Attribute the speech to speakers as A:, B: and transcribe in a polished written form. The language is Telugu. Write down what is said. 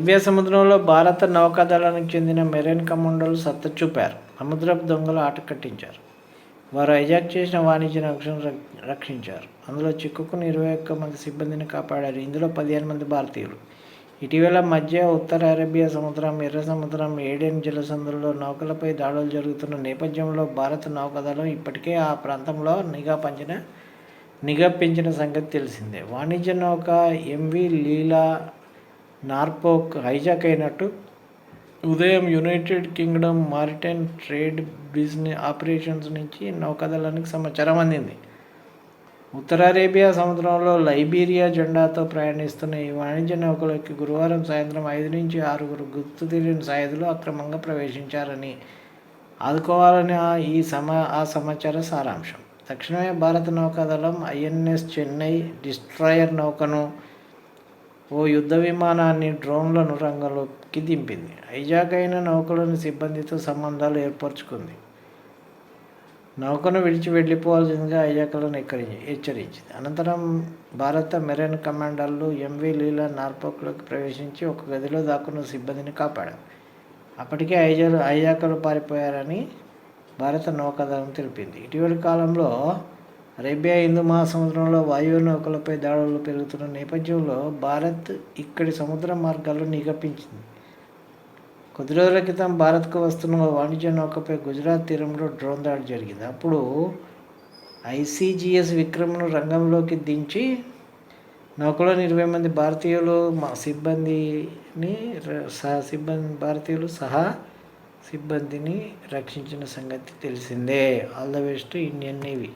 A: అరేబియా సముద్రంలో భారత నౌకాదళానికి చెందిన మెరైన్ కమాండోలు సత్తా చూపారు. సముద్రపు దొంగలు ఆట కట్టించారు. వారు హైజాక్ చేసిన వాణిజ్య నౌకను రక్షించారు. అందులో చిక్కుకుని 21 మంది సిబ్బందిని కాపాడారు. ఇందులో 15 మంది భారతీయులు. ఇటీవల మధ్య ఉత్తర అరేబియా సముద్రం, ఎర్ర సముద్రం, ఏడెన్ జలసంధుల్లో నౌకలపై దాడులు జరుగుతున్న నేపథ్యంలో భారత నౌకాదళం ఇప్పటికే ఆ ప్రాంతంలో నిఘా పెంచిన సంగతి తెలిసిందే. వాణిజ్య నౌక ఎంవి లీలా నార్పోక్ హైజాక్ అయినట్టు ఉదయం United Kingdom maritime trade business operations నుంచి నౌకాదళానికి సమాచారం అందింది. ఉత్తర అరేబియా సముద్రంలో లైబీరియా జెండాతో ప్రయాణిస్తున్న ఈ వాణిజ్య నౌకలోకి గురువారం సాయంత్రం 5 నుంచి 6 గుర్తు తెలియని సాయుధులు అక్రమంగా ప్రవేశించారని ఆదుకోవాలని ఆ సమాచార సారాంశం. తక్షణమే భారత నౌకాదళం ఐఎన్ఎస్ చెన్నై డిస్ట్రాయర్ నౌకను, ఓ యుద్ధ విమానాన్ని, డ్రోన్లను రంగంలోకి దింపింది. హైజాక్ అయిన నౌకలోని సిబ్బందితో సంబంధాలు ఏర్పరచుకుంది. నౌకను విడిచి వెళ్లిపోవాల్సిందిగా హైజాకర్లను హెచ్చరించింది. అనంతరం భారత మెరైన్ కమాండర్లు ఎంవి లీలా నార్పోక్లోకి ప్రవేశించి ఒక గదిలో దాక్కున్న సిబ్బందిని కాపాడారు. అప్పటికే హైజాకర్లు పారిపోయారని భారత నౌకాదళం తెలిపింది. ఇటీవలి కాలంలో అరేబియా హిందూ మహాసముద్రంలో వాయువ్య నౌకలపై దాడులు పెరుగుతున్న నేపథ్యంలో భారత్ ఇక్కడి సముద్ర మార్గాల్లో నిఘా పెంచింది. కొద్ది రోజుల క్రితం భారత్కు వస్తున్న వాణిజ్య నౌకపై గుజరాత్ తీరంలో డ్రోన్ దాడి జరిగింది. అప్పుడు ఐసీజీఎస్ విక్రమ్ను రంగంలోకి దించి నౌకలోని 20 మంది భారతీయులు సహా సిబ్బందిని రక్షించిన సంగతి తెలిసిందే. All the best Indian navy.